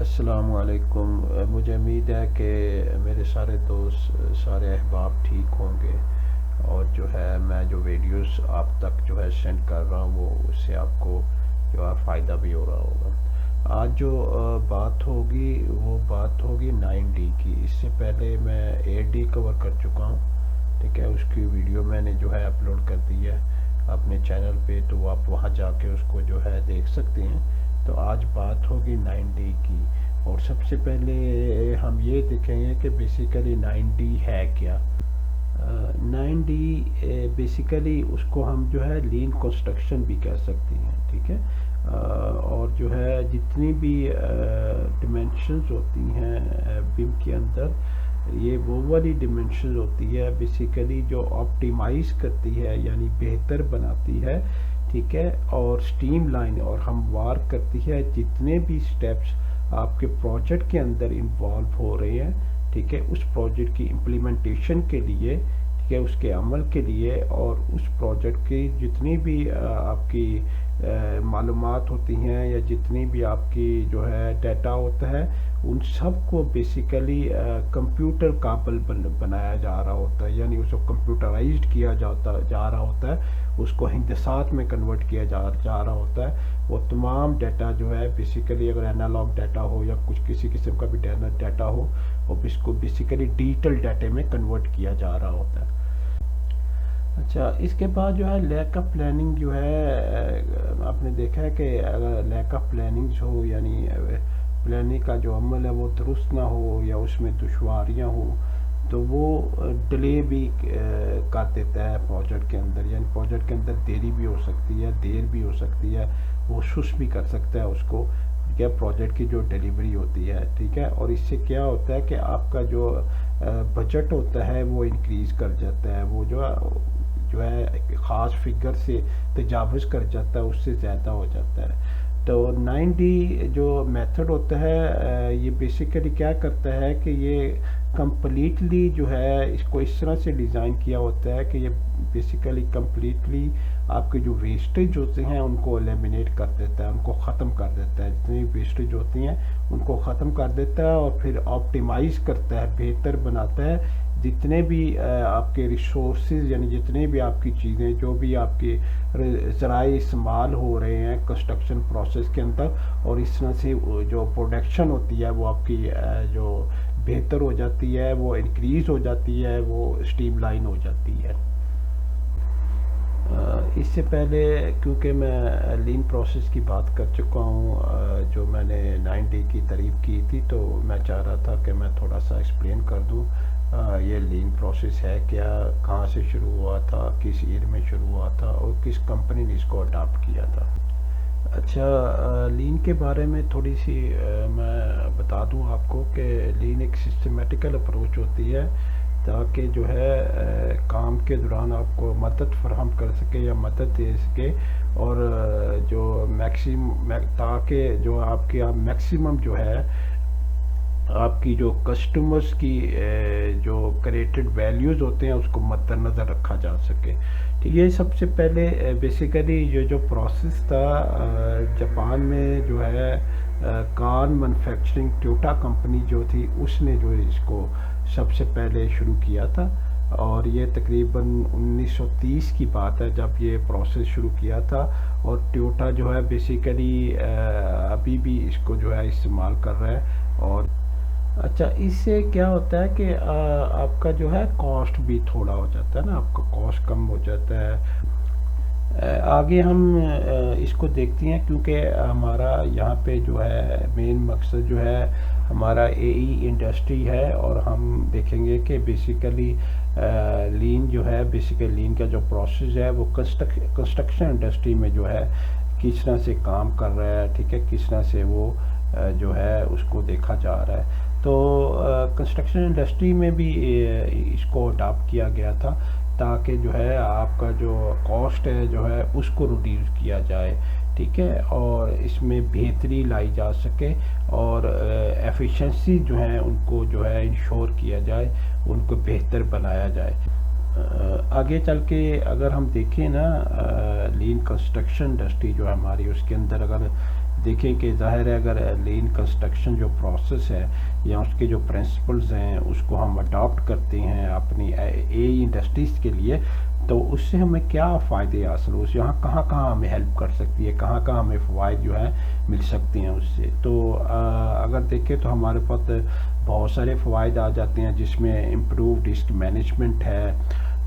السلام علیکم۔ مجھے امید ہے کہ میرے سارے دوست سارے احباب ٹھیک ہوں گے، اور جو ہے میں جو ویڈیوز آپ تک جو ہے سینڈ کر رہا ہوں وہ اس سے آپ کو جو ہے فائدہ بھی ہو رہا ہوگا۔ آج جو بات ہوگی وہ بات ہوگی 9D کی۔ اس سے پہلے میں 8D کور کر چکا ہوں، ٹھیک ہے۔ اس کی ویڈیو میں نے جو ہے اپلوڈ کر دی ہے اپنے چینل پہ، تو آپ وہاں جا کے اس کو جو ہے دیکھ سکتے ہیں۔ تو آج بات ہوگی 9D کی، اور سب سے پہلے ہم یہ دیکھیں گے کہ بیسیکلی 9D ہے کیا۔ 9D بیسیکلی اس کو ہم جو ہے لین کنسٹرکشن بھی کہہ سکتے ہیں، ٹھیک ہے۔ اور جو ہے جتنی بھی ڈیمینشنز ہوتی ہیں بیم کے اندر، یہ وہ والی ڈیمینشنز ہوتی ہے بیسیکلی جو آپٹیمائز کرتی ہے، یعنی بہتر بناتی ہے، ٹھیک ہے، اور سٹیم لائن اور ہموار کرتی ہے جتنے بھی سٹیپس آپ کے پروجیکٹ کے اندر انوالو ہو رہے ہیں، ٹھیک ہے، اس پروجیکٹ کی امپلیمنٹیشن کے لیے، ٹھیک ہے، اس کے عمل کے لیے، اور اس پروجیکٹ کی جتنی بھی آپ کی معلومات ہوتی ہیں یا جتنی بھی آپ کی جو ہے ڈیٹا ہوتا ہے، ان سب کو بیسیکلی کمپیوٹر قابل بنایا جا رہا ہوتا ہے، یعنی اس کو کمپیوٹرائزڈ کیا جا رہا ہوتا ہے، اس کو ہندسات میں کنورٹ کیا جا رہا ہوتا ہے۔ وہ تمام ڈیٹا جو ہے بیسیکلی اگر انالاگ ڈیٹا ہو یا کچھ کسی قسم کا بھی ڈیٹا ہو، وہ اس کو بیسیکلی ڈیجیٹل ڈیٹے میں کنورٹ کیا جا رہا ہوتا ہے۔ اچھا، اس کے بعد جو ہے لیک آف پلاننگ جو ہے، آپ نے دیکھا ہے کہ اگر لیک آف پلاننگ ہو، یعنی پلاننگ کا جو عمل ہے وہ درست نہ ہو یا اس میں دشواریاں ہوں، تو وہ ڈیلے بھی کر دیتا ہے پروجیکٹ کے اندر، یعنی پروجیکٹ کے اندر دیری بھی ہو سکتی ہے، دیر بھی ہو سکتی ہے، وہ سست بھی کر سکتا ہے اس کو، ٹھیک ہے، پروجیکٹ کی جو ڈیلیوری ہوتی ہے، ٹھیک ہے۔ اور اس سے کیا ہوتا ہے کہ آپ کا جو بجٹ ہوتا ہے وہ انکریز کر جاتا ہے، وہ جو ہے ایک خاص فگر سے تجاوز کر جاتا ہے، اس سے زیادہ ہو جاتا ہے۔ تو 9D جو میتھڈ ہوتا ہے یہ بیسیکلی کیا کرتا ہے کہ یہ کمپلیٹلی جو ہے اس کو اس طرح سے ڈیزائن کیا ہوتا ہے کہ یہ بیسیکلی کمپلیٹلی آپ کے جو ویسٹیج ہوتے ہیں ان کو ایلیمینیٹ کر دیتا ہے، ان کو ختم کر دیتا ہے، جتنی ویسٹیج ہوتی ہیں ان کو ختم کر دیتا ہے، اور پھر آپٹیمائز کرتا ہے، بہتر بناتا ہے جتنے بھی آپ کے ریسورسز، یعنی جتنے بھی آپ کی چیزیں، جو بھی آپ کے ذرائع استعمال ہو رہے ہیں کنسٹرکشن پروسیس کے اندر، اور اس طرح سے جو پروڈکشن ہوتی ہے وہ آپ کی جو بہتر ہو جاتی ہے، وہ انکریز ہو جاتی ہے، وہ سٹیم لائن ہو جاتی ہے۔ اس سے پہلے کیونکہ میں لین پروسیس کی بات کر چکا ہوں، جو میں نے 9D کی تعریف کی تھی، تو میں چاہ رہا تھا کہ میں تھوڑا سا ایکسپلین کر دوں یہ لین پروسیس ہے کیا، کہاں سے شروع ہوا تھا، کس ایئر میں شروع ہوا تھا، اور کس کمپنی نے اس کو اڈاپٹ کیا تھا۔ اچھا، لین کے بارے میں تھوڑی سی میں بتا دوں آپ کو کہ لین ایک سسٹمیٹیکل اپروچ ہوتی ہے تاکہ جو ہے کام کے دوران آپ کو مدد فراہم کر سکے یا مدد دے سکے، اور جو تاکہ جو آپ کے میکسیمم جو ہے آپ کی جو کسٹمرز کی جو کریٹڈ ویلیوز ہوتے ہیں اس کو مد نظر رکھا جا سکے۔ یہ سب سے پہلے بیسیکلی یہ جو پروسیس تھا جاپان میں جو ہے کار مینوفیکچرنگ ٹویوٹا کمپنی جو تھی اس نے جو اس کو سب سے پہلے شروع کیا تھا، اور یہ تقریباً 1930 کی بات ہے جب یہ پروسیس شروع کیا تھا، اور ٹویوٹا جو ہے بیسیکلی ابھی بھی اس کو جو ہے استعمال کر رہا ہے۔ اور اچھا، اس سے کیا ہوتا ہے کہ آپ کا جو ہے کاسٹ بھی تھوڑا ہو جاتا ہے نا، آپ کا کاسٹ کم ہو جاتا ہے۔ آگے ہم اس کو دیکھتے ہیں کیونکہ ہمارا یہاں پہ جو ہے مین مقصد جو ہے ہمارا انڈسٹری ہے، اور ہم دیکھیں گے کہ بیسیکلی لین جو ہے بیسیکلی لین کا جو پروسیس ہے وہ کنسٹرکشن انڈسٹری میں جو ہے کس طرح سے کام کر رہا ہے، ٹھیک ہے، کس طرح سے وہ جو ہے اس کو دیکھا جا رہا ہے۔ تو کنسٹرکشن انڈسٹری میں بھی اس کو اڈاپٹ کیا گیا تھا تاکہ جو ہے آپ کا جو کاسٹ ہے جو ہے اس کو ریڈیوس کیا جائے، ٹھیک ہے، اور اس میں بہتری لائی جا سکے، اور ایفیشنسی جو ہیں ان کو جو ہے انشور کیا جائے، ان کو بہتر بنایا جائے۔ آگے چل کے اگر ہم دیکھیں نا لین کنسٹرکشن انڈسٹری جو ہے ہماری، اس کے اندر اگر دیکھیں کہ ظاہر ہے اگر لین کنسٹرکشن جو پروسیس ہے یا اس کے جو پرنسپلز ہیں اس کو ہم اڈاپٹ کرتے ہیں اپنی انڈسٹریز کے لیے، تو اس سے ہمیں کیا فائدے حاصل ہو، یہاں کہاں کہاں ہمیں ہیلپ کر سکتی ہے، کہاں کہاں ہمیں فوائد جو ہے مل سکتے ہیں اس سے. تو اگر دیکھیں تو ہمارے پاس بہت سارے فوائد آ جاتے ہیں، جس میں امپروو رسک مینجمنٹ ہے،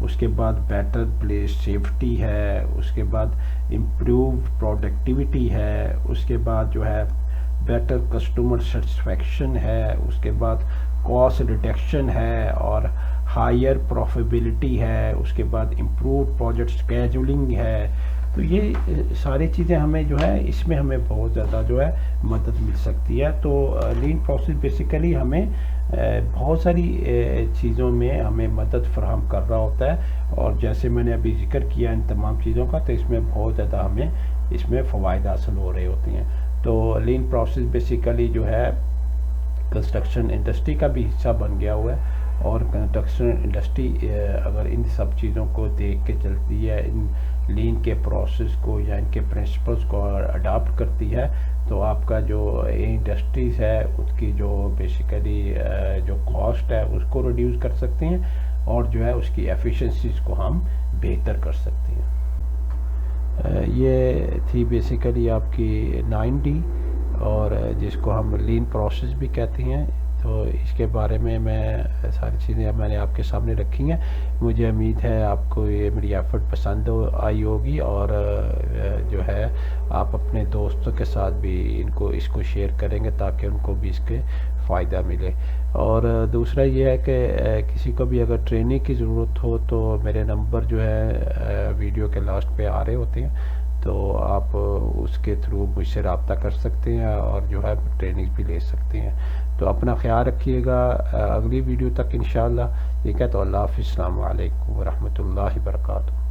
اس کے بعد بیٹر پلیس سیفٹی ہے، اس کے بعد امپروو پروڈکٹیوٹی ہے، اس کے بعد جو ہے بیٹر کسٹمر سیٹسفیکشن ہے، اس کے بعد کاسٹ ریڈکشن ہے اور ہائر پروفیبلٹی ہے، اس کے بعد امپروو پروجیکٹ اسکیجولنگ ہے. تو یہ ساری چیزیں ہمیں جو ہے اس میں ہمیں بہت زیادہ جو ہے مدد مل سکتی ہے. تو لین پروسیس بیسیکلی ہمیں بہت ساری چیزوں میں ہمیں مدد فراہم کر رہا ہوتا ہے، اور جیسے میں نے ابھی ذکر کیا ان تمام چیزوں کا، تو اس میں بہت زیادہ ہمیں اس میں فوائد حاصل ہو رہے ہوتے ہیں. تو لین پروسیس بیسیکلی جو ہے کنسٹرکشن انڈسٹری کا بھی حصہ بن گیا ہوا ہے، اور کنسٹرکشن انڈسٹری اگر ان سب چیزوں کو دیکھ کے چلتی ہے، ان لین کے پروسیس کو یا ان کے پرنسپلز کو اڈاپٹ کرتی ہے، تو آپ کا جو انڈسٹریز ہے اس کی جو بیسیکلی جو کاسٹ ہے اس کو ریڈیوس کر سکتے ہیں، اور جو ہے اس کی ایفیشنسیز کو ہم بہتر کر سکتے ہیں. یہ تھی بیسیکلی آپ کی 9D، اور جس کو ہم لین پروسیس بھی کہتے ہیں. تو اس کے بارے میں ساری چیزیں میں نے آپ کے سامنے رکھی ہیں. مجھے امید ہے آپ کو یہ میری ایفرٹ پسند آئی ہوگی، اور جو ہے آپ اپنے دوستوں کے ساتھ بھی اس کو شیئر کریں گے تاکہ ان کو بھی اس کے فائدہ ملے. اور دوسرا یہ ہے کہ کسی کو بھی اگر ٹریننگ کی ضرورت ہو تو میرے نمبر جو ہے ویڈیو کے لاسٹ پہ آ رہے ہوتے ہیں، تو آپ اس کے تھرو مجھ سے رابطہ کر سکتے ہیں اور جو ہے ٹریننگ بھی لے سکتے ہیں. تو اپنا خیال رکھیے گا، اگلی ویڈیو تک انشاءاللہ. ٹھیک ہے، تو اللہ حافظ، السلام علیکم ورحمۃ اللہ وبرکاتہ.